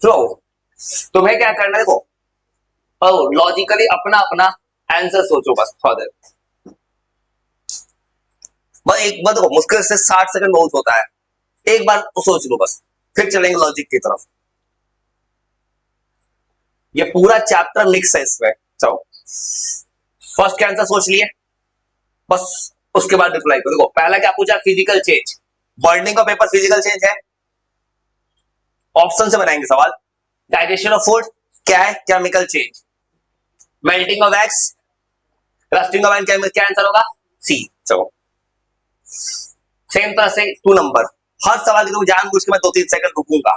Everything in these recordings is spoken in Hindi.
फ्लो। तुम्हें क्या करना है, देखो लॉजिकली अपना अपना आंसर सोचो बस फॉर बस एक बार देखो, मुश्किल से 60 सेकंड बहुत होता है, एक बार तो सोच लो बस, फिर चलेंगे लॉजिक की तरफ। ये पूरा चैप्टर मिक्स है इसमें। चलो फर्स्ट के आंसर सोच लिए, बस उसके बाद रिप्लाई करो। देखो पहला क्या पूछा, फिजिकल चेंज। बर्निंग का पेपर फिजिकल चेंज है, ऑप्शन से बनाएंगे सवाल। डाइजेशन ऑफ फूड क्या है, chemical change. Melting of wax, rusting of iron, क्या आंसर होगा, सी। चलो सेम तरह से 2 नंबर, हर सवाल की जानबूझ के मैं 2-3 सेकंड रुकूंगा,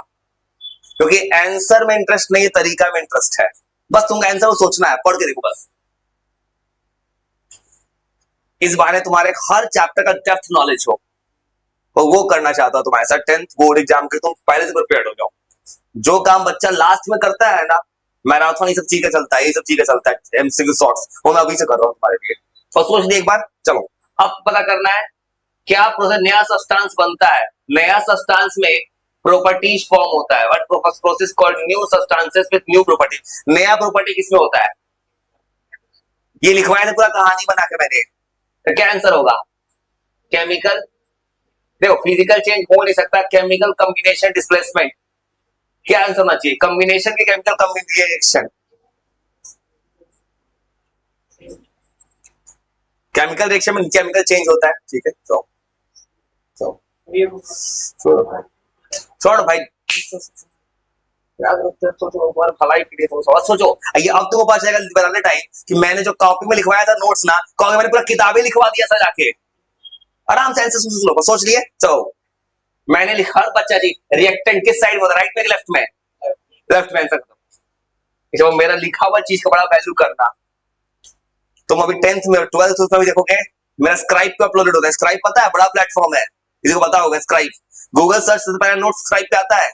क्योंकि आंसर में इंटरेस्ट नहीं है, तरीका में इंटरेस्ट है। बस तुमको आंसर को सोचना है, पढ़ के देखो बस। इस बारे तुम्हारे हर चैप्टर का डेप्थ नॉलेज हो, और वो करना चाहता हूं तुम्हारे साथ 10th बोर्ड एग्जाम के, तुम पहले से प्रिपेयर्ड हो जाओ। जो काम बच्चा लास्ट में करता है ना, मैराथन, ये सब चीजें चलता है, ये सब चीजें चलता है, एमसीक्यू शॉर्ट्स, वो मैं अभी से कर रहा हूं तुम्हारे लिए। और सोच लिए एक बार। चलो अब पता करना है क्या प्रोसेस, नया सब्सटेंस बनता है, नया सब्सटेंस में प्रॉपर्टीज फॉर्म होता है, what process called new substances with new property. नया प्रॉपर्टी किसमें होता है, ये लिखवाया था पूरा कहानी बना के मैंने, तो क्या आंसर होगा, केमिकल। देखो फिजिकल चेंज हो नहीं सकता, केमिकल कॉम्बिनेशन डिस्प्लेसमेंट, क्या आंसर होना चाहिए, कॉम्बिनेशन के केमिकल कॉम्बिनेशन, केमिकल रिएक्शन में केमिकल चेंज होता है, ठीक है। तो छोड़ भाई, भलाई के लिए सोचो। ये अब तुमको पता चलेगा बनाने टाइम कि मैंने जो कॉपी में लिखवाया था नोट्स ना, कॉपी मैंने पूरा किताबें लिखवा दिया सजा के, आराम से आंसर सोच लो, सोच लिए। चलो मैंने लिखा, बच्चा जी रिएक्टेंट किस साइड में होता है, राइट में कि लेफ्ट में, लेफ्ट में आंसर करो। मेरा लिखा हुआ चीज का बड़ा वैल्यू करना। तुम अभी 10th में 12th में भी देखोगे, मेरा स्क्राइब पे अपलोडेड होता है। स्क्राइब पता है, बड़ा प्लेटफॉर्म है, किसी को पता होगा स्क्राइब, गूगल सर्च से पहले नोट स्क्राइब पे आता है,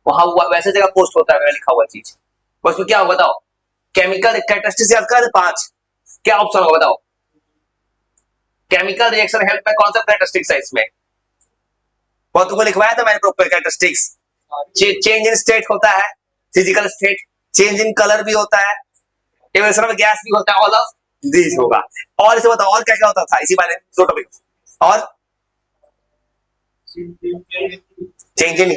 वहां वैसे जगह पोस्ट होता है मेरा लिखा हुआ चीज। उसमें क्या होगा बताओ, केमिकल कैरेक्टरिस्टिक्स याद कर 5, क्या ऑप्शन होगा बताओ, केमिकल रिएक्शन हेल्प में कौन सा कैरेक्टरिस्टिक्स है इसमें, वो तुमको लिखवाया था मैंने proper characteristics. Change in state होता है, physical state, change in colour भी होता है, इवेशन ऑफ गैस भी होता है, ऑल ऑफ दिस होगा। और इसे बताओ और क्या क्या होता था इसी बारे में, दो टॉपिक और चेंज इन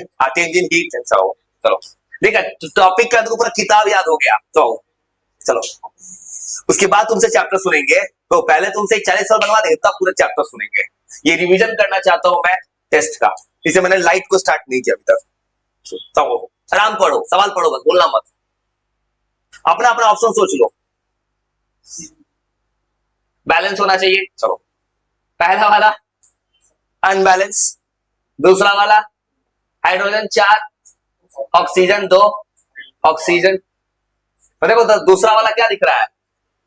हीट। चलो देखा, टॉपिक का तो पूरा किताब याद हो गया। तो चलो उसके बाद तुमसे चैप्टर सुनेंगे, तो पहले तुमसे 40 सवाल बनवा देंगे, तब पूरा चैप्टर सुनेंगे। ये रिवीजन करना चाहता हूं मैं टेस्ट का, इसे मैंने लाइट को स्टार्ट नहीं किया अभी तक। तो आराम पढ़ो, सवाल पढ़ो, बस बोलना मत, अपना अपना ऑप्शन सोच लो। बैलेंस होना चाहिए। चलो पहला वाला अनबैलेंस, दूसरा वाला हाइड्रोजन 4 ऑक्सीजन 2, ऑक्सीजन, देखो दूसरा वाला क्या दिख रहा है,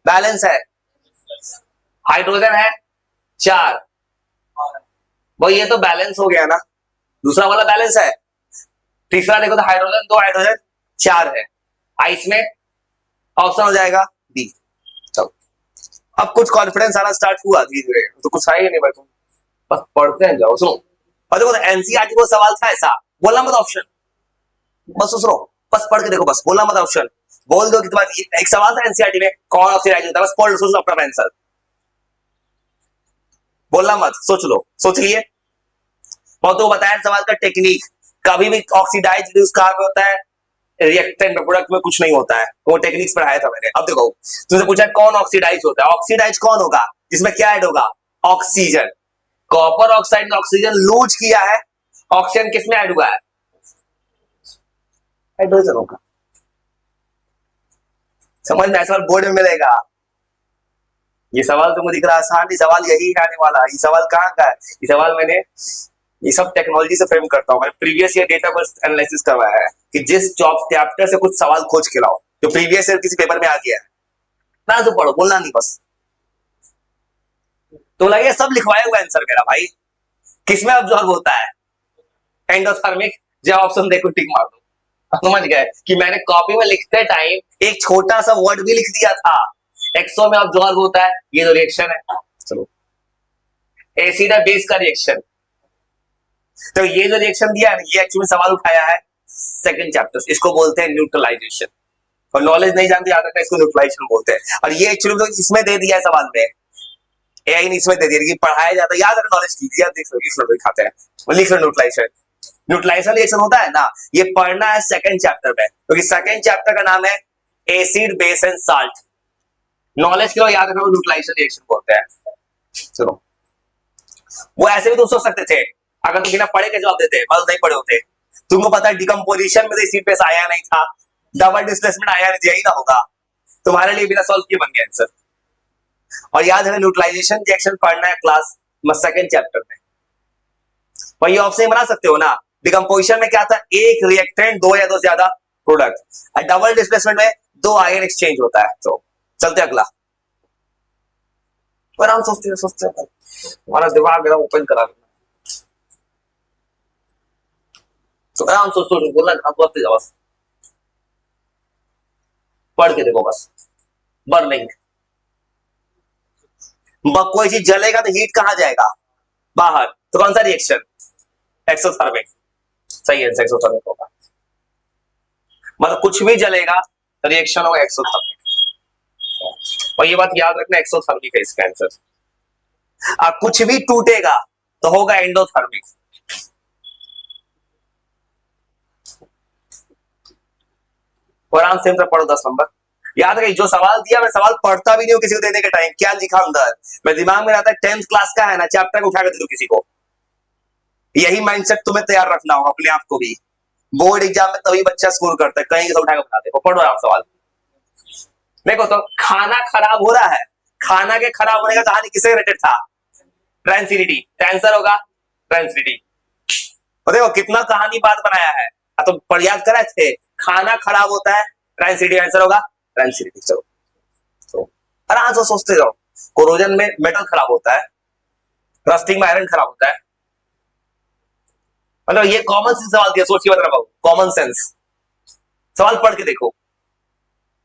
बैलेंस है, हाइड्रोजन है 4, वो ये तो बैलेंस हो गया ना, दूसरा वाला बैलेंस है। तीसरा देखो तो हाइड्रोजन 2 हाइड्रोजन 4 है, इसमें ऑप्शन हो जाएगा बी। चलो अब कुछ कॉन्फिडेंस आना स्टार्ट हुआ धीरे धीरे, तो कुछ है ही नहीं भाई, तुम बस पढ़ते हैं जाओ। सुनो, और देखो एनसीईआरटी को सवाल था ऐसा, बोलना मत ऑप्शन, बस सुनो, बस पढ़ के देखो, बस बोलना मत ऑप्शन, बोल दो कि तुम्हारा एक सवाल था एनसीईआरटी में कौन ऑक्सीडाइज होता है, बस पढ़ लो, सोच लो अपना आंसर, बोलना मत, सोच लो, सोच लिए। और तो बताया सवाल का टेक्निक, कभी भी ऑक्सीडाइज रिड्यूस कहां पे होता है, रिएक्टेंट प्रोडक्ट में कुछ नहीं होता है, वो टेक्निक्स पढ़ाया था मैंने। अब देखो तुमसे पूछा कौन ऑक्सीडाइज होता है, ऑक्सीडाइज कौन होगा जिसमें क्या ऐड होगा, ऑक्सीजन। कॉपर ऑक्साइड ने ऑक्सीजन लूज किया है, ऑक्सीजन किसमें ऐड हुआ है, हाइड्रोजन होगा। समझ में, सवाल बोर्ड में मिलेगा। ये सवाल तुमको दिख रहा है आसान, ये सवाल यही आने वाला है। ये सवाल कहाँ का है, ये सवाल मैंने ये सब टेक्नोलॉजी से फ्रेम करता हूँ, मैंने previous year data bus analysis करवाया है कि जिस जॉब चैप्टर से कुछ सवाल खोज के लाओ जो प्रीवियस ईयर किसी पेपर में आ गया है ना, तो पढ़ो, बोलना नहीं बस। तो लगे सब लिखवाया हुआ आंसर मेरा भाई, किसमें अब्जॉर्ब होता है, एंडोथर्मिक, जब ऑप्शन देखो टिक मार दो। समझ गए कि मैंने कॉपी में लिखते टाइम एक छोटा सा वर्ड भी लिख दिया था, एक्सो में अब्जॉर्ब होता है, ये जो रिएक्शन है। चलो एसिड है बेस का रिएक्शन, तो ये जो रिएक्शन दिया है ये एक्चुअली सवाल उठाया है सेकंड चैप्टर, इसको बोलते हैं न्यूट्रलाइजेशन। और नॉलेज नहीं जानते, याद रखना, इसको न्यूट्रलाइजेशन बोलते हैं। और ये एक्चुअली तो इसमें दे दिया है सवाल में, एआई ने इसमें दे दिया कि पढ़ाया जाता है, याद रखना, नॉलेज कीजिए, देख लो इसमें दिखाते हैं, लिख लो न्यूट्रलाइजेशन। न्यूट्रलाइजेशन रिएक्शन होता है ना, ये पढ़ना है सेकंड चैप्टर में, क्योंकि सेकंड चैप्टर का नाम है acid base and salt. Knowledge के लिए याद रखना, न्यूट्रलाइजेशन रिएक्शन बोलते हैं। चलो, वो ऐसे भी तुम सोच सकते थे, अगर तुम बिना पढ़े के जवाब देते, बस नहीं पढ़े होते, तुमको पता है डिकम्पोजिशन में एसिड बेस आया नहीं था, डबल डिस्प्लेसमेंट आया नहीं, यही ना होगा, तुम्हारे लिए बिना सॉल्व किए बन गया आंसर। और याद है न्यूट्रलाइजेशन रिएक्शन पढ़ना है क्लास सेकंड चैप्टर में। और ये ऑप्शन बना सकते हो ना, डिकम्पोजिशन में क्या था, एक रिएक्टेंट, दो या दो से ज्यादा प्रोडक्ट, डबल डिस्प्लेसमेंट में दो आयन एक्सचेंज होता है। तो चलते अगला, पर हम सोचते हैं हमारा दिमाग मेरा ओपन करा, तो आराम सोच बोलना, आप बोलते जाओ, बस पढ़ के देखो, बस बर्निंग। कोई चीज जलेगा तो हीट कहां जाएगा, बाहर, तो कौन सा रिएक्शन, एक्सोथर्मिक, सही है, एक्सोथर्मिक होगा, मतलब कुछ भी जलेगा तो रिएक्शन होगा एक्सोथर्मिक। और ये बात याद रखना, एक्सोथर्मिक है इसका आंसर। कुछ भी टूटेगा तो होगा एंडोथर्मिक। और आंसर पढ़ो 10 नंबर, याद रखिए, जो सवाल दिया मैं सवाल पढ़ता भी नहीं हूं किसी को देने के टाइम, क्या लिखा अंदर मैं दिमाग में रहता है, 10th क्लास का है ना, चैप्टर को उठा कर दे दो किसी को, यही माइंडसेट तुम्हें तैयार रखना होगा अपने आप को भी। बोर्ड एग्जाम में तभी बच्चा स्कोर करता है, कहीं से उठा कर बता दे, पढ़ो आप सवाल। देखो तो खाना खराब हो रहा है, खाना के खराब होने का कहानी किससे रिलेटेड था, ट्रांसिडिटी, आंसर होगा ट्रांसिडिटी। तो देखो कितना कहानी बात बनाया है, तो पर याद कराए थे, खाना खराब होता है ट्रांसिडिटी, आंसर होगा ट्रांसिडिटी। चलो तो आराम से सोचते जाओ, कोरोजन में मेटल खराब होता है, रस्टिंग में आयरन खराब होता है, मतलब ये कॉमन सेंस सवाल दिया, सोचिए बता रहा हूं, कॉमन सेंस सवाल पढ़ के देखो।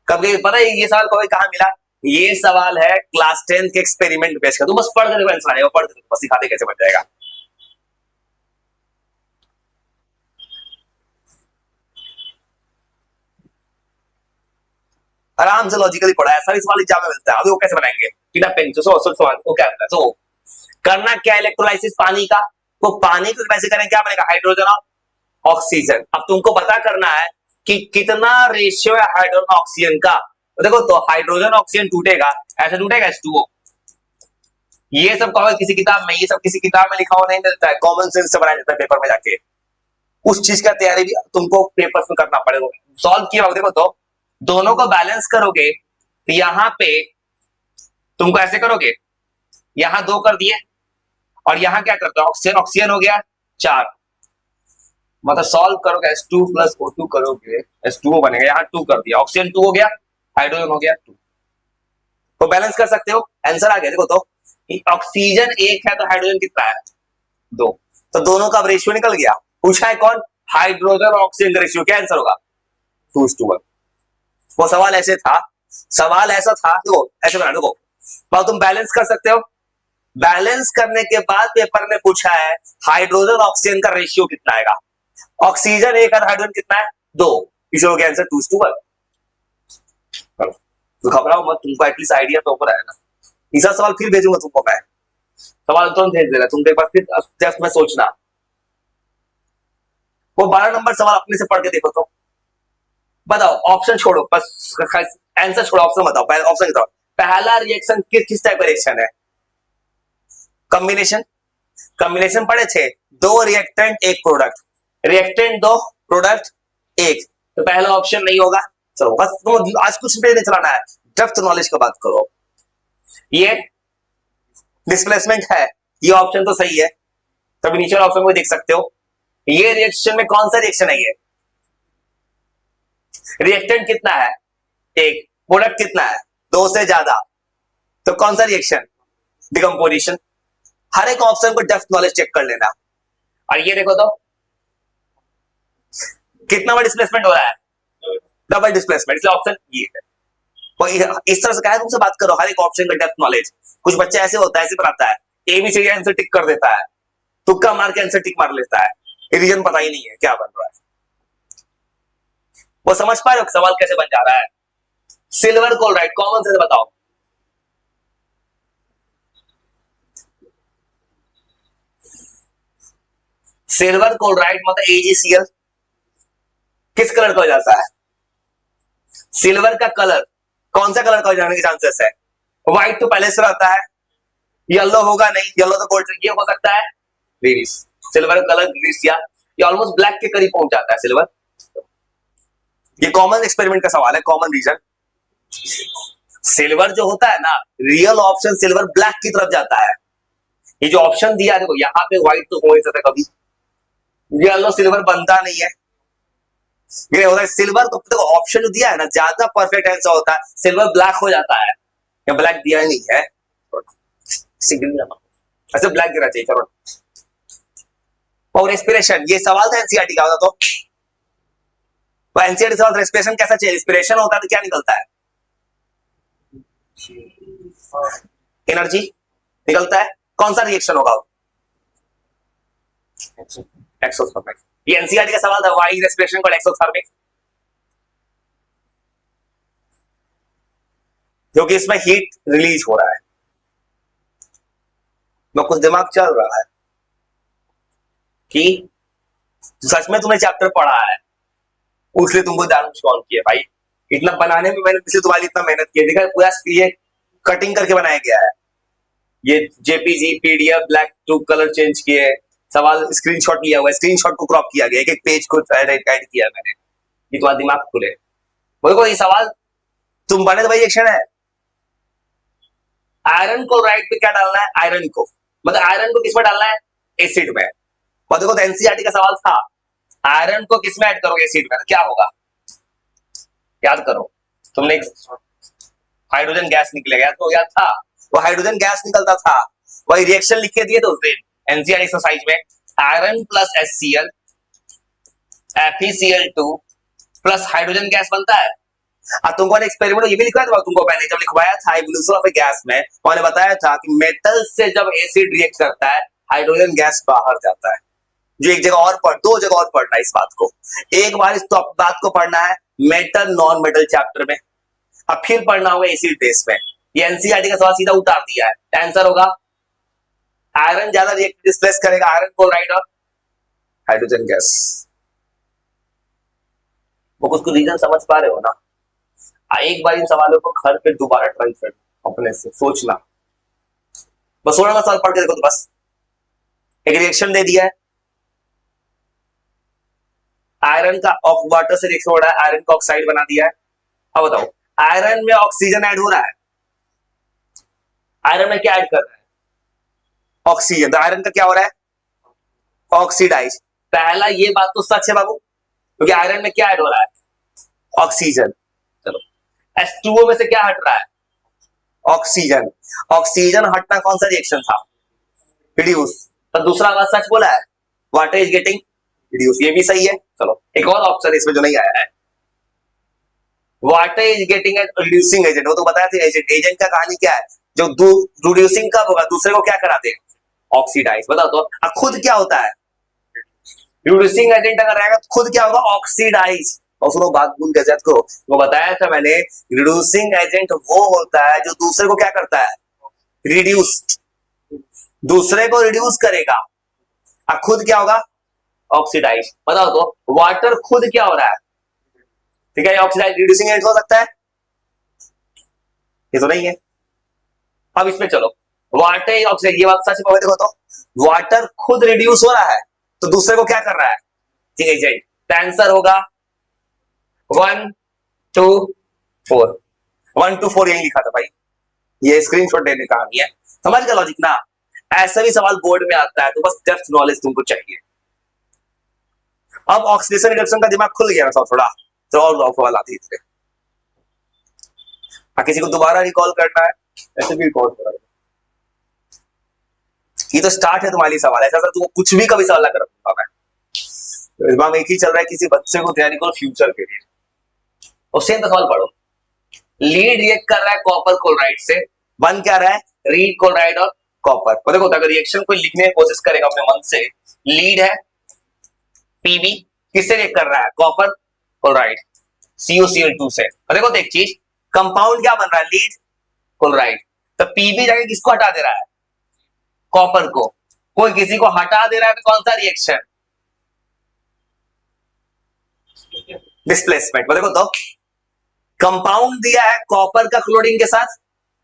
कभी पता है ये सवाल कभी कहां मिला, ये सवाल है क्लास 10 के एक्सपेरिमेंट बेस का, तुम बस पढ़ के देखो आंसर आएगा, पढ़ के देखो, बस सिखा दे कैसे बन जाएगा। आराम से लॉजिकली पढ़ा, ऐसा भी सवाल एग्जाम में मिलता है। अभी वो कैसे बनाएंगे, बिना पेन से सवाल वो क्या होता है, तो करना क्या, इलेक्ट्रोलाइसिस पानी का, तो पानी को कैसे करें, क्या बनेगा, हाइड्रोजन और ऑक्सीजन। अब तुमको पता करना है कि कितना रेशियो है हाइड्रोजन ऑक्सीजन का, तो देखो तो हाइड्रोजन ऑक्सीजन टूटेगा, ऐसे टूटेगा H2O, ये सब कहोगे किसी किताब में, ये सब किसी किताब में लिखा हुआ नहीं मिलता है, कॉमन सेंस से बनाया जाता है पेपर में जाके, उस चीज का तैयारी भी तुमको पेपर में करना पड़ेगा। सॉल्व किया होगा, देखो तो दोनों को बैलेंस करोगे तो यहां पे तुमको ऐसे करोगे, यहां 2 कर दिए और यहां क्या करते हो, ऑक्सीजन ऑक्सीजन हो गया 4, मतलब सॉल्व करोगे H2 प्लस O2 करोगे, H2O बनेगा, यहां 2 कर दिया, ऑक्सीजन 2 हो गया, हाइड्रोजन हो गया 2, तो बैलेंस कर सकते हो, आंसर आ गया। देखो तो ऑक्सीजन 1 है तो हाइड्रोजन कितना है 2, तो दोनों का रेशियो निकल गया। पूछा है कौन, हाइड्रोजन और ऑक्सीजन का रेशियो, क्या आंसर होगा 2:1। वो सवाल ऐसे था, सवाल ऐसा था, देखो ऐसे बना दो, तुम बैलेंस कर सकते हो, बैलेंस करने के बाद पेपर में पूछा है हाइड्रोजन ऑक्सीजन का रेशियो कितना आएगा, ऑक्सीजन 1 और हाइड्रोजन कितना है 2, इसे हो गया आंसर 2:1। तो घबराओ मत, तुमको एटलीस्ट आइडिया तो ऊपर आएगा। तीसरा सवाल फिर भेजूंगा तुमको मैं, सवाल तुरंत भेज देना, तुम एक बार फिर टेस्ट में सोचना, वो 12 नंबर सवाल अपने से पढ़ के देखो तो बताओ, ऑप्शन छोड़ो, बस आंसर छोड़ो, ऑप्शन बताओ, पहले ऑप्शन बताओ, पहला रिएक्शन किस टाइप का रिएक्शन है, कॉम्बिनेशन, कॉम्बिनेशन पढ़े थे, 2 रिएक्टेंट 1 प्रोडक्ट, रिएक्टेंट 2 प्रोडक्ट 1, तो पहला ऑप्शन नहीं होगा। चलो बस तो आज कुछ पे नहीं चलाना है, डेप्थ नॉलेज का बात करो। ये डिस्प्लेसमेंट है, ये ऑप्शन तो सही है, तभी नीचे वाला ऑप्शन को देख सकते हो, ये रिएक्शन में कौन सा रिएक्शन है, ये रिएक्टेंट कितना है 1, प्रोडक्ट कितना है 2 से ज्यादा, तो कौन सा रिएक्शन, डिकम्पोजिशन। हर एक ऑप्शन को डेप्थ नॉलेज चेक कर लेना। और ये देखो तो कितना बड़ा डिस्प्लेसमेंट हो रहा है, डबल डिस्प्लेसमेंट, इसलिए ऑप्शन ये है। इस तरह से कहा तुमसे बात करो, हर एक ऑप्शन का डेप्थ नॉलेज। कुछ बच्चे ऐसे होता है, ऐसे बनाता है, एबीसीडी आंसर टिक कर देता है, तुक्का मार के आंसर टिक मार लेता है, रीजन पता ही नहीं है क्या बन रहा है। वो समझ पा रहे हो सवाल कैसे बन जा रहा है? सिल्वर क्लोराइड कॉमन सेंस बताओ। सिल्वर क्लोराइड मतलब AgCl किस कलर का हो जाता है? सिल्वर का कलर कौन सा कलर का हो जाने के चांसेस है? व्हाइट तो पहले से रहता है, येलो होगा नहीं, येलो तो गोल्ड ये हो सकता है ग्रीनिश। सिल्वर कलर ग्रीनिश या ये ऑलमोस्ट ब्लैक के करीब पहुंच जाता है सिल्वर। ये कॉमन एक्सपेरिमेंट का सवाल है, कॉमन रीजन। सिल्वर जो होता है ना, रियल ऑप्शन सिल्वर ब्लैक की तरफ जाता है। ये जो ऑप्शन दिया देखो यहाँ पे व्हाइट तो हो ही सकता कभी, येलो सिल्वर बनता नहीं है, ये होता है सिल्वर। तो देखो ऑप्शन जो दिया है ना ज्यादा परफेक्ट आंसर होता है, सिल्वर ब्लैक हो जाता है, या ब्लैक दिया ही नहीं है, ऐसे ब्लैक देना चाहिए। चलो और रेस्पिरेशन, ये सवाल था एनसीईआरटी का, तो एनसीईआरटी सवाल रेस्पिरेशन कैसा चाहिए? रेस्पिरेशन होता है तो क्या निकलता है? एनर्जी निकलता है। कौन सा रिएक्शन होगा? एक्सोथर्मिक। ये एनसीईआरटी का सवाल था, व्हाई रेस्पिरेशन कॉल्ड एक्सोथर्मिक? क्योंकि इसमें हीट रिलीज हो रहा है। तो कुछ दिमाग चल रहा है कि सच में तुमने चैप्टर पढ़ा है, उसलिए तुमको जानबूझ कॉल किया भाई। इतना बनाने में मैंने पिछले तुम्हारी इतना मेहनत की है, देखा पूरा ये कटिंग करके बनाया गया है, ये JPG PDF black to colour change किए, सवाल स्क्रीनशॉट लिया हुआ है, स्क्रीनशॉट को क्रॉप किया गया, एक एक पेज को गाइड किया मैंने, ये तुम्हारा दिमाग खुले। देखो ये सवाल तुम बने तो भाई रिएक्शन है, आयरन को राइट पे क्या डालना है? आयरन को, मतलब आयरन को किसमें डालना है? एसिड में। और देखो तो एनसीईआरटी का सवाल था, आयरन को किसमें ऐड करोगे? एसिड में, तो क्या होगा? याद करो, तुमने हाइड्रोजन गैस निकलेगा, तो याद था वो हाइड्रोजन गैस निकलता था, वही रिएक्शन लिख के दिए थे उस दिन एनसीईआरटी एक्सरसाइज में, iron plus HCl FeCl2 plus hydrogen gas बनता है। तुमको एक्सपेरिमेंट ये भी लिखवाया था तुमको, पहले जब लिखवाया था इवोल्यूशन ऑफ ए गैस में, उन्होंने बताया था कि मेटल से जब एसिड रिएक्ट करता है हाइड्रोजन गैस बाहर जाता है। जो एक जगह और दो जगह और पढ़ना है इस बात को, एक बार इस बात को पढ़ना है मेटल नॉन मेटल चैप्टर में, अब फिर पढ़ना होगा एसिड बेस में। ये एनसीईआरटी का सवाल सीधा उतार दिया है, आंसर होगा आयरन ज्यादा रिएक्ट डिस्प्लेस करेगा आयरन क्लोराइड और हाइड्रोजन गैस। वो कुछ रीजन समझ पा रहे हो ना? एक बार इन सवालों को घर पे दोबारा ट्राई करना, अपने से सोचना, बस 16वां सवाल पढ़ के देखो तो बस एक रिएक्शन दे दिया है, आयरन का ऑफ वाटर से रिएक्शन हो रहा है, आयरन का ऑक्साइड बना दिया है। अब बताओ आयरन में ऑक्सीजन ऐड हो रहा है, आयरन में क्या ऐड कर रहा है? ऑक्सीजन। तो आयरन का क्या हो रहा है? ऑक्सीडाइज। पहला ये बात तो सच है बाबू, क्योंकि आयरन में क्या ऐड हो रहा है? ऑक्सीजन। चलो H2O में से क्या हट रहा है? ऑक्सीजन। ऑक्सीजन हटना कौन सा रिएक्शन था? रिड्यूस। तो दूसरा बात सच बोला है, वाटर इज गेटिंग रिड्यूस, ये भी सही है। चलो एक और ऑप्शन इसमें जो नहीं आया है, water is getting reducing agent, वो तो बताया था एजेंट, एजेंट का कहानी क्या है? जो रिड्यूसिंग कब होगा? दूसरे को क्या कराते हैं? ऑक्सीडाइज। बताओ तो खुद क्या होता है? रिड्यूसिंग एजेंट अगर रहेगा तो खुद क्या होगा? ऑक्सीडाइज। और सुनो बात भूल गए को, वो बताया था मैंने, रिड्यूसिंग एजेंट वो होता है जो दूसरे को क्या करता है? रिड्यूस, दूसरे को रिड्यूस करेगा, अब खुद क्या होगा? ऑक्सीडाइज। बताओ तो वाटर खुद क्या हो रहा है? ठीक है, ऑक्सीडाइज रिड्यूसिंग एजेंट हो सकता है? ये तो नहीं है। अब इसमें चलो वाटर ऑक्सीडाइज, ये बात सच है, देखो तो वाटर खुद रिड्यूस हो रहा है तो दूसरे को क्या कर रहा है? ठीक है एजेंट। तो आंसर होगा 1 2 4, 1 2 4 यही लिखा था भाई, ये स्क्रीनशॉट देने का नहीं है, समझ गया लॉजिक ना? ऐसा भी सवाल बोर्ड में आता है, तो बस डेप्थ नॉलेज तुमको चाहिए। अब ऑक्सीडेशन रिडक्शन का दिमाग खुल गया ना थोड़ा, तो और सवाल आती है। किसी को दोबारा रिकॉल करना है ऐसे भी रिकॉल करा, ये तो स्टार्ट है तुम्हारी सवाल, ऐसा तुमको कुछ भी कभी सवाल कर पाऊंगा मैं। तो दिमाग एक ही चल रहा है, किसी बच्चे को तैयारी करो फ्यूचर के लिए। और सेम सवाल पढ़ो, लीड रिएक्ट कर रहा है कॉपर क्लोराइड से, बन क्या रहा है? रीड क्लोराइड और कॉपर। और देखो अगर रिएक्शन को लिखने की कोशिश करेगा अपने मन से, लीड है, पीबी किससे रिएक्ट कर रहा है? कॉपर क्लोराइड, CuCl2 से। और देखो तो एक चीज, कंपाउंड क्या बन रहा है, लीड क्लोराइड, तो Pb जाके किसको हटा दे रहा है, कॉपर को। कोई किसी को हटा दे रहा है तो कौन सा रिएक्शन, डिस्प्लेसमेंट। देखो तो कंपाउंड दिया है कॉपर का क्लोरीन के साथ,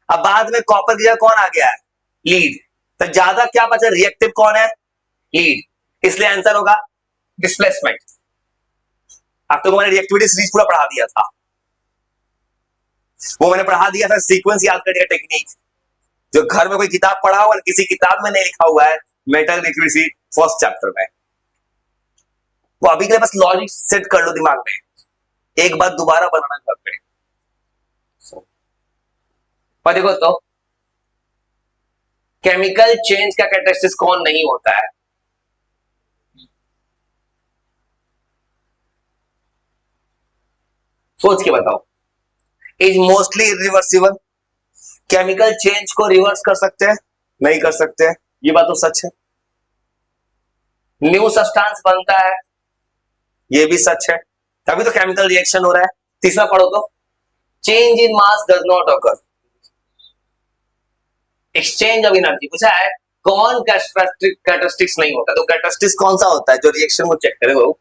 अब बाद में कॉपर की जगह कौन आ गया है, लीड, तो ज्यादा क्या बचा, रिएक्टिव कौन है, लीड, इसलिए आंसर होगा डिस्प्लेसमेंट। अब तो मैंने रिएक्टिविटी सीरीज पूरा पढ़ा दिया था, वो मैंने पढ़ा दिया था, सीक्वेंस याद करने का टेक्निक, जो घर में कोई किताब पढ़ा हो और किसी किताब में नहीं लिखा हुआ है, मेटल लिक्विडिटी फर्स्ट चैप्टर में, वो अभी के लिए बस लॉजिक सेट कर लो दिमाग में, एक बात दोबारा बनाना घर पे। और देखो तो केमिकल चेंज का कैरेक्टरिस्टिक्स कौन नहीं होता है, सोच के बताओ। Is mostly irreversible, chemical change को रिवर्स कर सकते हैं, नहीं कर सकते हैं, ये बात तो सच है। न्यू सब्सटेंस बनता है, ये भी सच है, तभी तो केमिकल रिएक्शन हो रहा है। तीसरा पढ़ो तो, change in mass does not occur, exchange of energy पूछा है, कौन कैरेक्टरिस्टिक्स नहीं होता, तो कैरेक्टरिस्टिक्स कौन सा होता है जो रिएक्शन को चेक करे, वो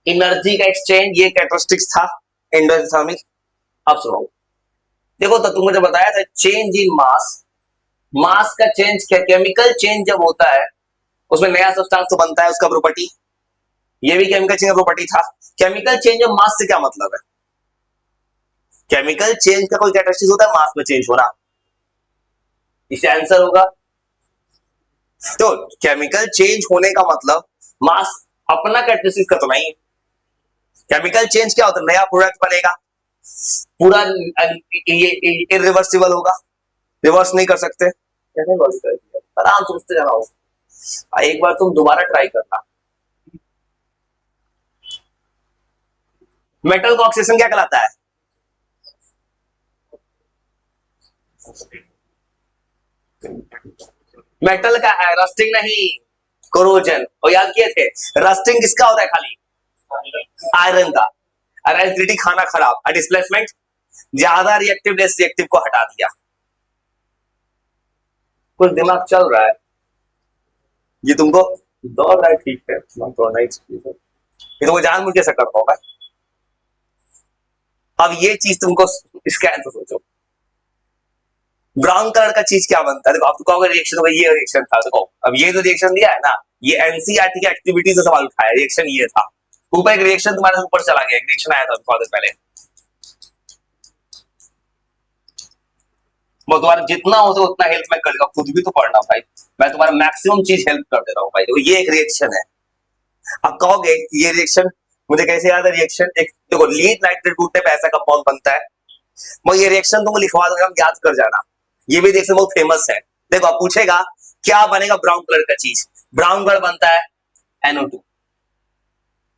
एनर्जी का एक्सचेंज, ये कैरेक्टरिस्टिक्स था एंडोथर्मिक। अब सुनो, देखो तो तुमने जो बताया था चेंज इन मास, मास का चेंज क्या, केमिकल चेंज जब होता है उसमें नया सब्सटेंस तो बनता है, उसका प्रॉपर्टी, ये भी केमिकल चेंज का प्रॉपर्टी था। केमिकल चेंज ऑफ मास से क्या मतलब है, केमिकल चेंज का कोई कैरेक्टरिस्टिक्स होता है मास में चेंज होना, इससे आंसर होगा। तो केमिकल चेंज होने का मतलब मास अपना कैरेक्टरिस्टिक्स का तो नहीं है, केमिकल चेंज क्या होता है, नया प्रोडक्ट बनेगा, पूरा ये इरिवर्सिबल होगा, रिवर्स नहीं कर सकते, आराम सोचते जाना हो, एक बार तुम दोबारा ट्राई करना। मेटल का ऑक्सीडेशन क्या कहलाता है, मेटल का है, रस्टिंग नहीं, कोरोजन। और याद किए थे, रस्टिंग किसका होता है, खाली आयरन का, और एसिडिटी खाना खराब, और डिस्प्लेसमेंट ज्यादा रिएक्टिवनेस रिएक्टिव को हटा दिया। कुछ दिमाग चल रहा है, ये तुमको दौड़ रहा है, ठीक है, ये तो जान मुझे ऐसा करता होगा। अब ये चीज तुमको इसका आंसर सोचो, ब्राउन कलर का चीज क्या बनता है, देखो आप तो कहोगे रिएक्शन होगा, ये रिएक्शन था, देखो अब ये जो रिएक्शन दिया है ना, ये एनसीईआरटी की एक्टिविटी से सवाल उठाया, रिएक्शन ये था, ऊपर एक रिएक्शन तुम्हारे ऊपर चला गया, एक रिएक्शन आया था थोड़ा देर पहले, वो तुम्हारा जितना हो सके उतना हेल्प मैं कर दूंगा, खुद भी तो पढ़ना भाई, मैं तुम्हारा मैक्सिमम चीज हेल्प कर दे रहा हूँ भाई। देखो ये एक रिएक्शन है, अब कहोगे ये रिएक्शन मुझे कैसे याद है, रिएक्शन एक देखो लीड नाइट्रेट टूटने पे ऐसा कंपाउंड बनता है, मैं ये रिएक्शन तुमको लिखवा दूंगा, याद कर जाना, ये भी रिएक्शन बहुत फेमस है। देखो आप पूछेगा क्या बनेगा ब्राउन कलर का चीज, ब्राउन कलर बनता है NO2।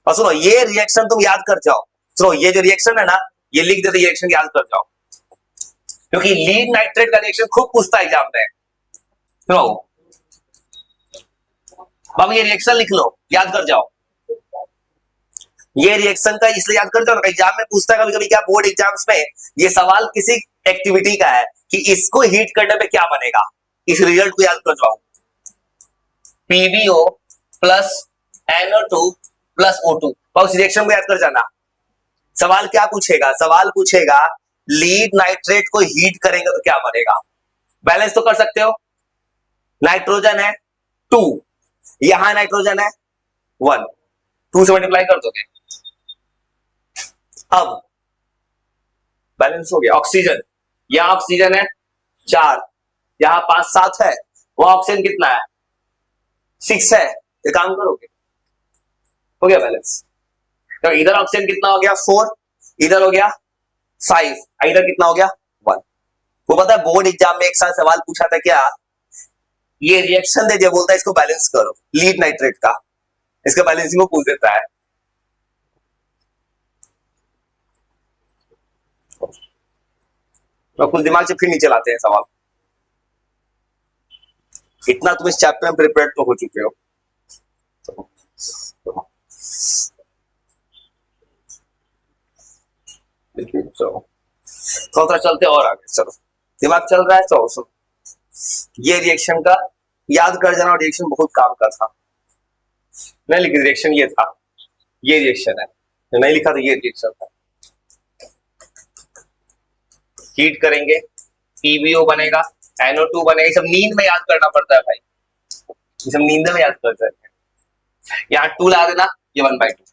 और सुनो ये रिएक्शन तुम याद कर जाओ, सुनो ये जो रिएक्शन है ना, ये लिख देते, रिएक्शन याद कर जाओ, क्योंकि लीड नाइट्रेट का रिएक्शन खूब पूछता है एग्जाम में। सुनो बाबू ये रिएक्शन लिख लो, याद कर जाओ, ये रिएक्शन का इसलिए याद कर जाओ ना, एग्जाम में पूछता है कभी कभी, क्या बोर्ड एग्जाम्स में ये सवाल किसी एक्टिविटी का है कि इसको हीट करने पे क्या बनेगा, इस रिजल्ट को याद कर जाओ, PbO plus NO2 plus O2, और उस रिएक्शन को याद कर जाना। सवाल क्या पूछेगा, सवाल पूछेगा लीड नाइट्रेट को हीट करेंगे तो क्या बनेगा, बैलेंस तो कर सकते हो, नाइट्रोजन है 2, यहां नाइट्रोजन है 1, 2 से मल्टीप्लाई कर दोगे, अब बैलेंस हो गया। ऑक्सीजन, यहां ऑक्सीजन है 4, यहां 5 7 है, वहां ऑक्सीजन कितना है 6 है, ये काम करोगे, हो गया बैलेंस। तो इधर ऑक्सीजन कितना हो गया 4, इधर हो गया 5, इधर कितना हो गया 1। वो पता है बोर्ड एग्जाम में एक साल सवाल पूछा था क्या, ये रिएक्शन दे दिया, बोलता है इसको बैलेंस करो, लीड नाइट्रेट का, इसका बैलेंसिंग को पूछ देता है। तो कुछ दिमाग से फिर नहीं चलाते हैं सवाल, इतना तुम इस चैप्टर में प्रिपेयर तो हो चुके हो। चलो थोड़ा चलते और आगे, चलो दिमाग चल रहा है। चलो सुनो, ये रिएक्शन का याद कर जाना, रिएक्शन बहुत काम का था। नहीं लिखी रिएक्शन ये था, ये रिएक्शन है, नहीं लिखा तो ये रिएक्शन था। हीट करेंगे, पीबीओ बनेगा, NO2 बनेगा। ये सब नींद में याद करना पड़ता है भाई, ये सब नींद में याद करते हैं। यहाँ 2 ला देना, ये 1/2।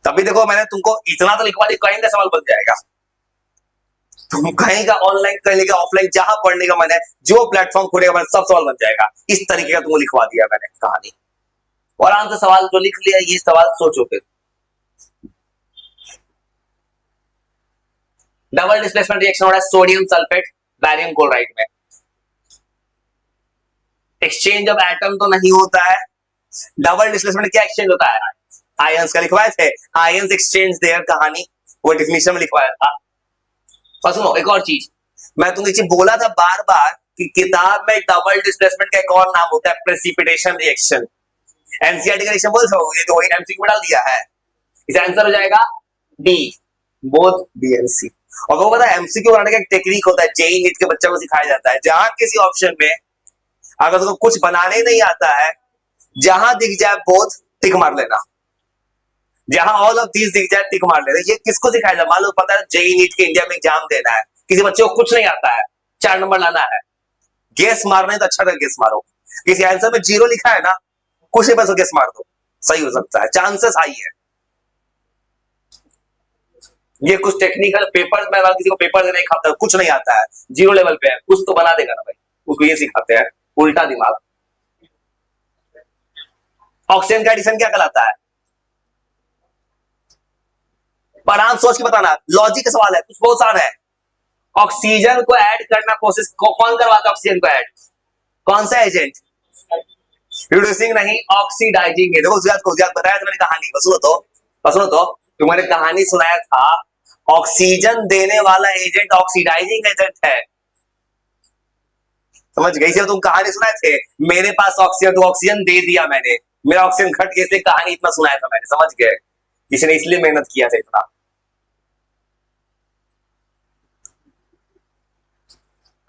तभी देखो मैंने तुमको इतना तो लिखवा दिया, कहीं का सवाल बन जाएगा। तुम कहीं का ऑनलाइन कर लेगा, ऑफलाइन जहां पढ़ने का मन है, जो प्लेटफॉर्म खोलेगा मैंने, सब सवाल बन जाएगा। इस तरीके का तुमको लिखवा दिया मैंने कहानी। और आराम से सवाल जो लिख लिया, ये सवाल सोचो फिर। डबल डिस्प्लेसमेंट रिएक्शन हो रहा है सोडियम सल्फेट बैरियम क्लोराइड में। एक्सचेंज ऑफ एटम तो नहीं होता है, डबल डिस्प्लेसमेंट क्या एक्सचेंज होता है? आयंस का लिखवाए थे, आयंस एक्सचेंज देयर कहानी, वो डेफिनेशन में लिखवाया था। और सुनो एक और चीज, मैं तुमको ये बोला था बार बार कि किताब में डबल डिस्प्लेसमेंट का एक और नाम होता है प्रेसिपिटेशन रिएक्शन। एनसीईआरटी का रिएक्शन बोल दो, ये तो एमसीक्यू में डाल दिया है। इसका आंसर हो जाएगा डी, बोथ बी एंड सी। और वो पता है एमसीक्यू बनाने का एक टेक्निक होता है, जेई नीट के बच्चों को सिखाया जाता है। जहां किसी ऑप्शन में अगर तुमको कुछ बनाने नहीं आता है, जहां दिख जाए बोथ टिक मार लेना, जहां ऑल ऑफ दीज दिख जाए टिक मार लेना। ये किसको सिखाया जाए? मान लो पता है जेई नीट के इंडिया में एग्जाम देना है, किसी बच्चे को कुछ नहीं आता है, 4 नंबर लाना है, गेस मारना है तो अच्छा गेस मारो। किसी आंसर में 0 लिखा है ना, कुछ नहीं बस गेस मार दो, सही हो सकता है, चांसेस हाई है। ये कुछ टेक्निकल पेपर में, अगर किसी को पेपर देने खाता है, कुछ नहीं आता है, 0 लेवल पे है, कुछ तो बना देगा ना भाई, उसको ये सिखाते हैं उल्टा दिमाग। ऑक्सीजन का एडिशन क्या कहलाता है? आराम सोच के बताना, लॉजिक का सवाल है, कुछ बहुत आसान है। ऑक्सीजन को ऐड करना कोशिश कौन करवाता है? ऑक्सीजन को ऐड कौन सा एजेंट? रिड्यूसिंग नहीं, ऑक्सीडाइजिंग है। देखो उसको बताया था मैंने कहानी, सुनो तो तुम्हारे कहानी सुनाया था, ऑक्सीजन देने वाला एजेंट ऑक्सीडाइजिंग एजेंट है, समझ गई? से तुम कहानी सुनाए थे, मेरे पास ऑक्सीजन, तो ऑक्सीजन दे दिया मैंने, मेरा ऑक्सीजन घट गया, इसलिए कहानी इतना सुनाया था मैंने, समझ गए? किसी ने इसलिए मेहनत किया था इतना।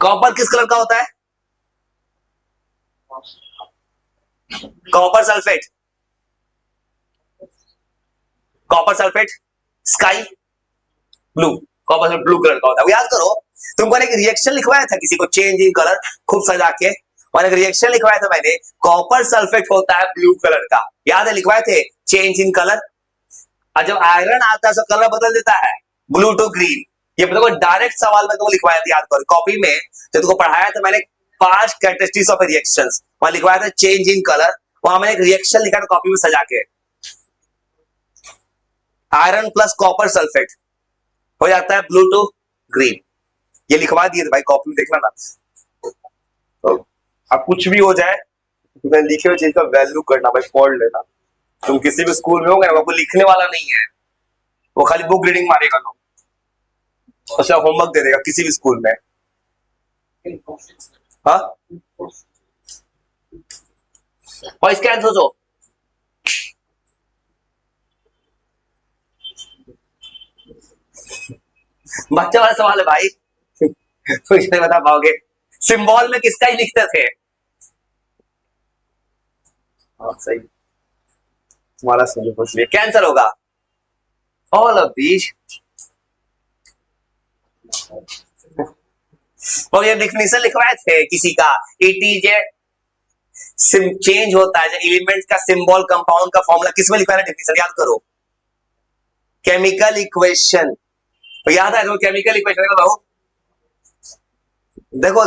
कॉपर किस कलर का होता है? Copper sulphate, copper sulphate sky blue, copper sulphate blue colour का होता है। याद करो, तुमको एक रिएक्शन लिखवाया था किसी को, चेंज इन कलर, खूब सजा के, और एक रिएक्शन लिखवाया था मैंने, कॉपर सल्फेट होता है ब्लू कलर का, याद है? लिखवाए थे चेंज इन कलर। और जब आयरन आता है तो कलर बदल देता है, ब्लू टू ग्रीन। ये देखो डायरेक्ट सवाल में तुमको लिखवाया था, याद करो कॉपी में जब तुमको पढ़ाया था मैंने, 5 कैरेक्टरिस्टिक्स ऑफ रिएक्शंस, वहां लिखवाया था चेंज इन कलर, वहां मैंने एक रिएक्शन लिखा था कॉपी में सजा के, आयरन प्लस कॉपर सल्फेट हो जाता है ब्लू टू ग्रीन। ये लिखवा दिए थे भाई, कॉपी में देखना ना। तो अब कुछ भी हो जाए, तुम्हें लिखे हुए चीज का वैल्यू करना भाई, पढ़ लेना। तुम किसी भी स्कूल में होगे ना, वो लिखने वाला नहीं है, वो खाली बुक रीडिंग मारेगा लोग, उसका होमवर्क दे देगा किसी भी स्कूल में। हाँ, और इसके आंसर सोचो, बच्चा वाला सवाल है भाई, कुछ नहीं बता पाओगे। सिंबल में किसका ही लिखते थे? हाँ सही, तुम्हारा सही पूछ लिया, क्या आंसर होगा? All of these. और ये डिफिनेशन लिखवाए थे किसी का, इट इज ए चेंज होता है एलिमेंट का सिंबल, कंपाउंड का फॉर्मूला, किसमें लिखा है डिफिनेशन? याद करो, केमिकल इक्वेशन। तो याद है केमिकल इक्वेशन बताओ, देखो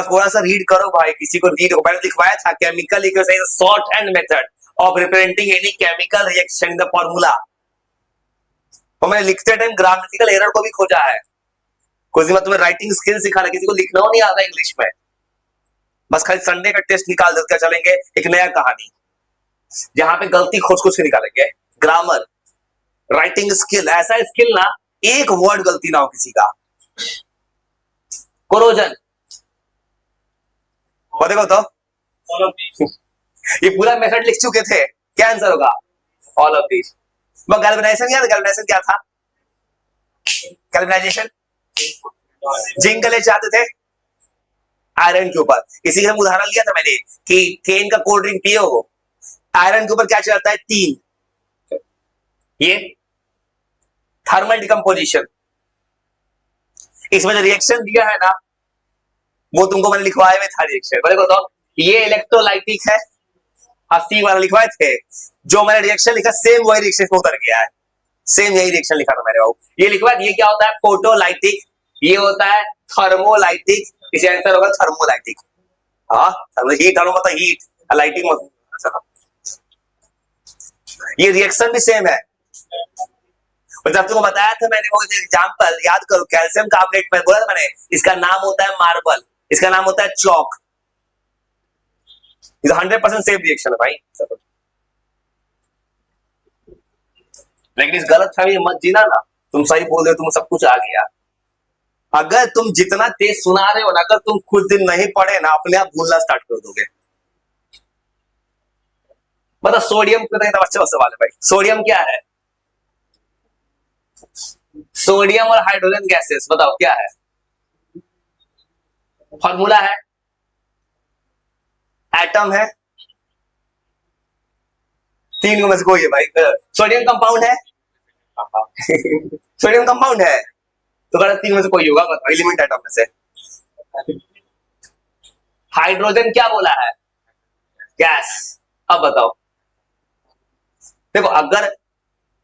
थोड़ा सा रीड करो भाई, किसी को रीड मैंने लिखवाया था, chemical equation short hand method of representing any chemical reaction in the formula. तो मैंने लिखते टाइम ग्रामेटिकल एरर को भी खोजा है, कुछ मैं तुम्हें राइटिंग स्किल सिखा रहा, किसी को लिखना नहीं आता इंग्लिश में, बस खाली संडे का टेस्ट निकाल देते चलेंगे, एक नया कहानी जहां पे गलती खोज खोज के निकालेंगे। ग्रामर, राइटिंग स्किल, ऐसा स्किल ना एक वर्ड गलती ना हो किसी का। कोरोजन, और देखो तो ये पूरा मेथड लिख चुके थे, क्या आंसर होगा? All of these. वो गैल्वेनाइजेशन क्या था? गैल्वेनाइजेशन क्या था? गैल्वेनाइजेशन जिंक ले चाहते थे आयरन के ऊपर। इसी का उदाहरण लिया था मैंने कि केन का कोल्ड ड्रिंक पिए हो, आयरन के ऊपर क्या चलता है? टीन। ये थर्मल डिकम्पोजिशन। इसमें जो रिएक्शन दिया है ना वो तुमको मैंने लिखवाए हुए था रिएक्शन। बोले बताओ, ये इलेक्ट्रोलाइटिक है, 80 वाला लिखवाए थे। जो मैंने रिएक्शन लिखा सेम वही रिएक्शन में उतर गया है, सेम यही रिएक्शन लिखा था मैंने। ये लिखवाए। ये क्या होता है? फोटोलाइटिक। ये होता है थर्मोलाइटिक। इसे आंसर होगा थर्मोलाइटिक। हाँ, हीट थर्मो मतलब हीट, लाइटिंग मतलब। ये रिएक्शन भी सेम है। जब तुमको बताया था मैंने वो एग्जांपल याद करो, कैल्शियम कार्बोनेट में बोला था मैंने, इसका नाम होता है मार्बल, इसका नाम होता है चौक। 100% सेम रिएक्शन है भाई। लेकिन इस गलत फहमी मत जीना ना, तुम सही बोल रहे हो, तुम सब कुछ आ गया। अगर तुम जितना तेज सुना रहे हो ना, अगर तुम कुछ दिन नहीं पढ़े ना, अपने आप भूलना स्टार्ट कर दोगे। मतलब सोडियम का अच्छा सवाल है भाई। सोडियम क्या है? सोडियम और हाइड्रोजन गैसेस, बताओ क्या है? फॉर्मूला है, एटम है, तीन में से कोई है भाई। सोडियम कंपाउंड है। सोडियम कंपाउंड है तो गलत, तीन में से कोई होगा, बताओ एलिमेंट एटम में से। हाइड्रोजन क्या बोला है? गैस। अब बताओ, देखो अगर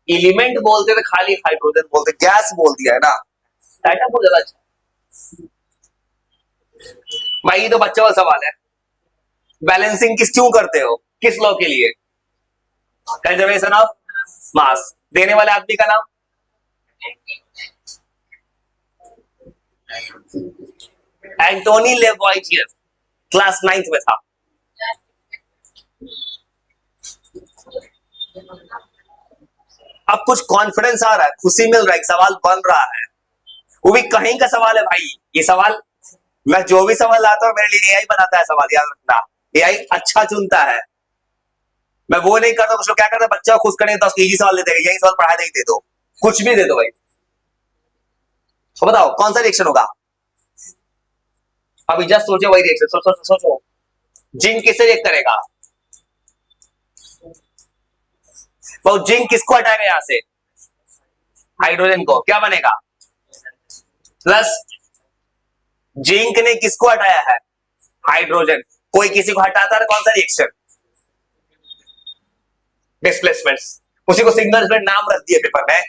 एलिमेंट बोलते तो खाली हाइड्रोजन बोलते, गैस बोल दिया है ना, एटम बोल ज्यादा अच्छा। भाई ये तो बच्चों का सवाल है। बैलेंसिंग क्यों करते हो? किस लॉ के लिए? Conservation of mass. देने वाले आदमी का नाम? एंटोनी लेवॉइजियर, क्लास 9th में था। अब कुछ कॉन्फिडेंस आ रहा है, खुशी मिल रहा है, सवाल बन रहा है, वो भी कहीं का सवाल है भाई। ये सवाल मैं जो भी सवाल लाता हूं मेरे लिए एआई बनाता है सवाल, याद रखना। एआई अच्छा चुनता है, मैं वो नहीं करता। कुछ लोग क्या करते हैं, बच्चा खुश करने तो इजी सवाल देते हैं, यही सवाल पढ़ा दे दो, कुछ भी दे दो भाई। तो बताओ कौन सा रिएक्शन होगा? अभी जस्ट सोचो वही रिएक्शन, सोचो। जिंक किससे रिएक्ट करेगा? तो जिंक किसको हटाएगा यहां से? हाइड्रोजन को। क्या बनेगा? प्लस। जिंक ने किसको हटाया है? हाइड्रोजन। कोई किसी को हटाता है, कौन सा रिएक्शन? डिस्प्लेसमेंट। उसी को सिग्नल नाम रख दिया पेपर में।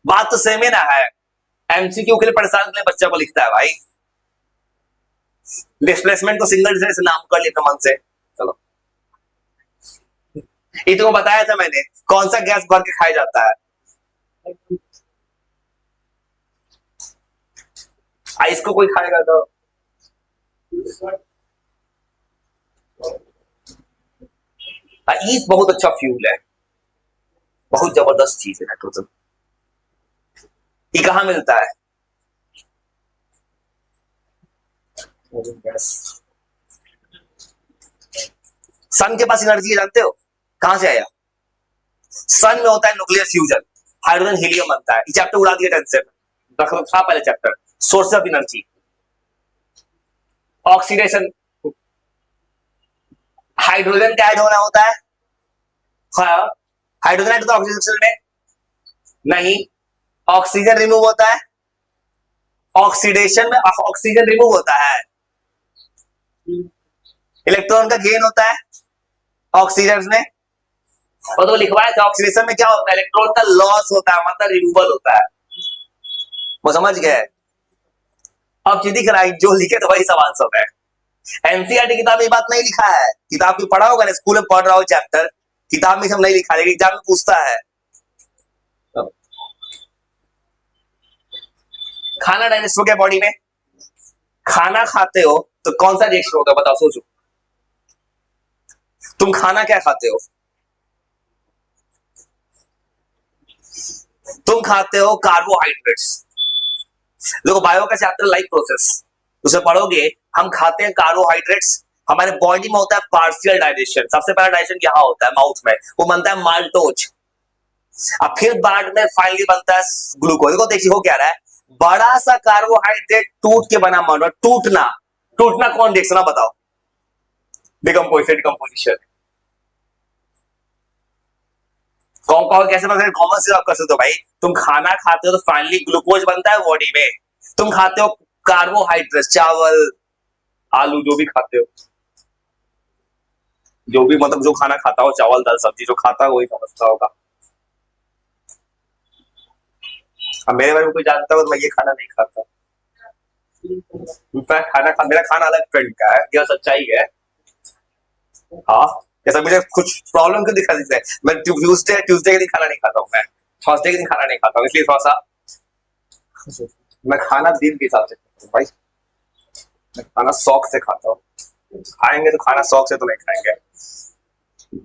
बात तो सेम ही ना है। एमसीक्यू के लिए परेशान के लिए बच्चा को लिखता है भाई। डिस्प्लेसमेंट को सिंगल से नाम कर लिया मन से। चलो, ये तो बताया था मैंने, कौन सा गैस भर के खाया जाता है? इसको कोई खाएगा तो ईस्ट बहुत अच्छा फ्यूल है, बहुत जबरदस्त चीज है नाइट्रोजन। ये कहां मिलता है? सन के पास एनर्जी जानते हो कहां से आया? सन में होता है न्यूक्लियर फ्यूजन, हाइड्रोजन हीलियम बनता है। चैप्टर उड़ा दिया टेंशन, था पहले chapter, source of energy. Oxidation, hydrogen का ऐड होना होता है। हाइड्रोजन ऐड होता है ऑक्सीजन में नहीं, ऑक्सीजन रिमूव होता है। ऑक्सीडेशन में ऑक्सीजन रिमूव होता है, इलेक्ट्रॉन का गेन होता है ऑक्सीजन में। और तो लिखवाया था ऑक्सीडेशन में क्या होता है? इलेक्ट्रॉन का लॉस होता है, मतलब रिमूवल होता है। वो समझ गए? अब सीधी कराई, जो लिखे तो वही सवाल सब है। एनसीईआरटी किताब में बात नहीं लिखा है, किताब की पढ़ा होगा ना, स्कूल में पढ़ रहा हो चैप्टर, किताब में सब नहीं लिखा, लेकिन एग्जाम में पूछता है। खाना डाइजेस्ट हो गया बॉडी में, खाना खाते हो तो कौन सा रिएक्शन होगा? बताओ, सोचो। तुम खाना क्या खाते हो? तुम खाते हो कार्बोहाइड्रेट्स। देखो बायो का चैप्टर लाइफ प्रोसेस, उसे पढ़ोगे। हम खाते हैं कार्बोहाइड्रेट्स, हमारे बॉडी में होता है पार्शियल डाइजेशन। सबसे पहला डाइजेशन यहाँ होता है माउथ में, वो बनता है माल्टोज। अब फिर बाद में फाइनली बनता है ग्लूकोज। देखो देखिए हो क्या रहा है, बड़ा सा कार्बोहाइड्रेट टूट के बना मॉडल, टूटना टूटना कौन देख सुना बताओ, डिकम्पोजिशन। कौन कौन कैसे बनता है, कॉमन से आप कर सकते हो भाई। तुम खाना खाते हो तो फाइनली ग्लूकोज बनता है बॉडी में। तुम खाते हो कार्बोहाइड्रेट, चावल आलू जो भी खाते हो, जो भी मतलब जो खाना खाता हो, चावल दाल सब्जी जो खाता है वही समझता होगा। अब मेरे बारे में कोई जानता हो तो मैं ये खाना नहीं खाता। मेरा खाना अलग ट्रेंड का है, यह सच्चाई है। हाँ, जैसा मुझे कुछ प्रॉब्लम क्यों दिखा देता है, मैं ट्यूसडे ट्यूसडे के दिन खाना नहीं खाता हूँ, मैं थर्सडे के दिन खाना नहीं खाता हूँ, इसलिए थोड़ा सा मैं खाना दिन के हिसाब से खाता हूँ भाई। मैं खाना शौक से खाता हूँ, खाएंगे तो खाना शौक से तो नहीं खाएंगे,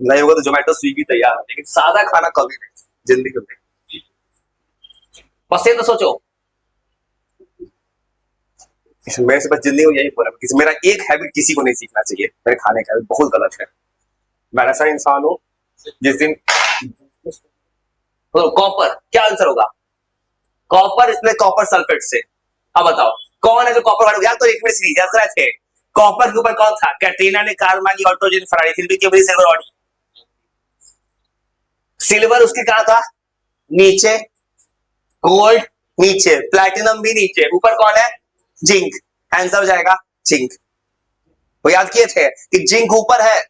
नहीं होगा तो जोमेटो स्विगी तैयार है, लेकिन सादा खाना कभी नहीं जिंदगी में। बस ये तो सोचो, मेरे से बस जिंदगी में यही बोला, मेरा एक हैबिट किसी को नहीं सीखना चाहिए, मेरे खाने का बहुत गलत है। मैं ऐसा इंसान हूं जिस दिन तो कॉपर क्या आंसर होगा, कॉपर, इसमें कॉपर सल्फेट से। अब बताओ कौन है जो कॉपर यार, तो एक मिनट सीरीज याद कराए थे, कॉपर के ऊपर कौन था, कैटरीना ने कार मांगी, ऑटोजन फरारी, फिर भी क्यों बनी सिल्वर ऑडी। सिल्वर उसके कहा था नीचे, गोल्ड नीचे, प्लैटिनम भी नीचे, ऊपर कौन है, जिंक। आंसर हो जाएगा जिंक। वो याद किए थे कि जिंक ऊपर है।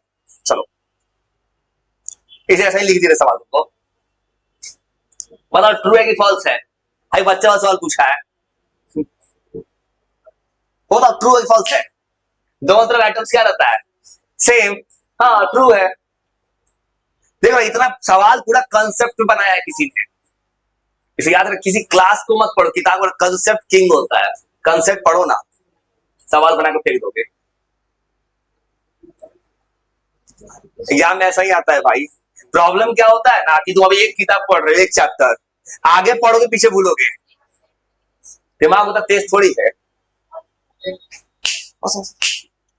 चलो इसे ऐसा ही लिख दिए सवाल को, बताओ ट्रू है कि फॉल्स है। भाई बच्चा वाला सवाल पूछा है, बताओ ट्रू है कि फॉल्स है। दोनों तरफ एटम्स क्या रहता है, सेम। हाँ ट्रू है। देखो इतना सवाल पूरा कंसेप्ट बनाया है किसी ने, इसे याद रख, किसी क्लास को मत पढ़ो, किताब का कंसेप्ट किंग होता है, कंसेप्ट पढ़ो ना, सवाल बना के फेंक दोगे। एग्जाम में ऐसा ही आता है भाई। प्रॉब्लम क्या होता है ना कि तुम अभी एक किताब पढ़ रहे हो, एक चैप्टर, आगे पढ़ोगे पीछे भूलोगे, दिमाग उतना तेज थोड़ी है।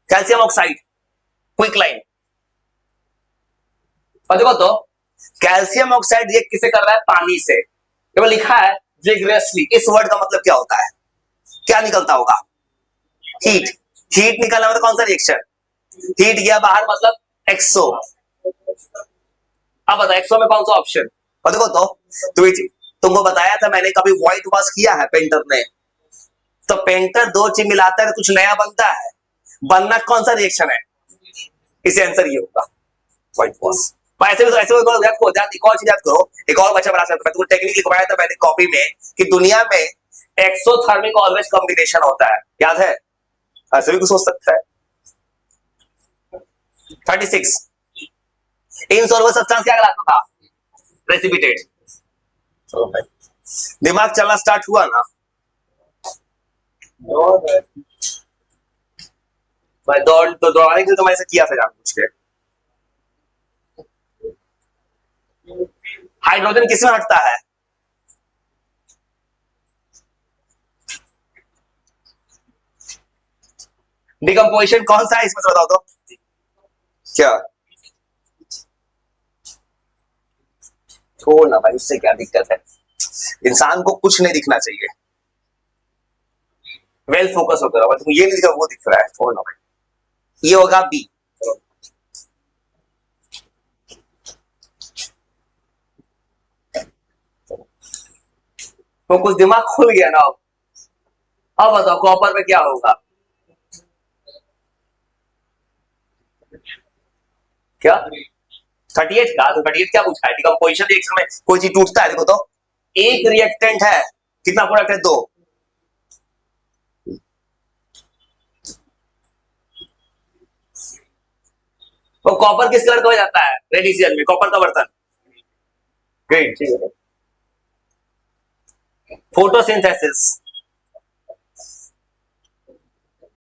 कैल्शियम ऑक्साइड, क्विक लाइन, और देखो तो कैल्शियम ऑक्साइड ये किसे कर रहा है, पानी से। केवल लिखा है विग्रेसली, इस वर्ड का मतलब क्या होता है, क्या निकलता होगा, हीट। हीट निकलना मतलब कौन सा रिएक्शन, हीट गया बाहर मतलब एक्सो। अब बता एक्सो में कौन सा ऑप्शन, और देखो तो तुमको बताया था मैंने, कभी व्हाइट वॉश किया है पेंटर ने, तो पेंटर दो चीज मिलाता है कुछ नया बनता है, बनना कौन सा रिएक्शन है, इसे आंसर ये होगा व्हाइट वॉश। ऐसे भी एक और चीज याद करो, एक और बच्चा बना सकता है, तुमको टेक्निक लिखवाया था मैंने कॉपी में कि दुनिया में एक्सोथर्मिक ऑलवेज कॉम्बिनेशन होता है, याद है, ऐसे भी कुछ हो सकता है। 36 इनसॉल्युबल सब्सटेंस क्या कहलाता था, प्रेसिपिटेट। चलो भाई दिमाग चलना स्टार्ट हुआ ना, भाई दौड़ तो दौड़ाने के लिए तो मैंने किया था जानबूझ के। हाइड्रोजन किसमें हटता है, डिकम्पोजिशन कौन सा है इसमें से बताओ तो, क्या छोड़ ना भाई, उससे क्या दिक्कत है, इंसान को कुछ नहीं दिखना चाहिए, वेल फोकस होकर तुम ये नहीं दिखा वो दिख रहा है, छोड़ ना भाई, ये होगा बी। तो कुछ दिमाग खुल गया ना, अब बताओ कॉपर में क्या होगा, क्या 38 का, तो 38 क्या पूछा है, डिकम्पोजिशन रिएक्शन में कोई चीज टूटता है, देखो तो एक रिएक्टेंट है, कितना प्रोडक्ट है, दो, तो कॉपर किस कलर का हो जाता है, रेडिशियन में, कॉपर का बर्तन ग्रीन, ठीक है। फोटोसिंथेसिस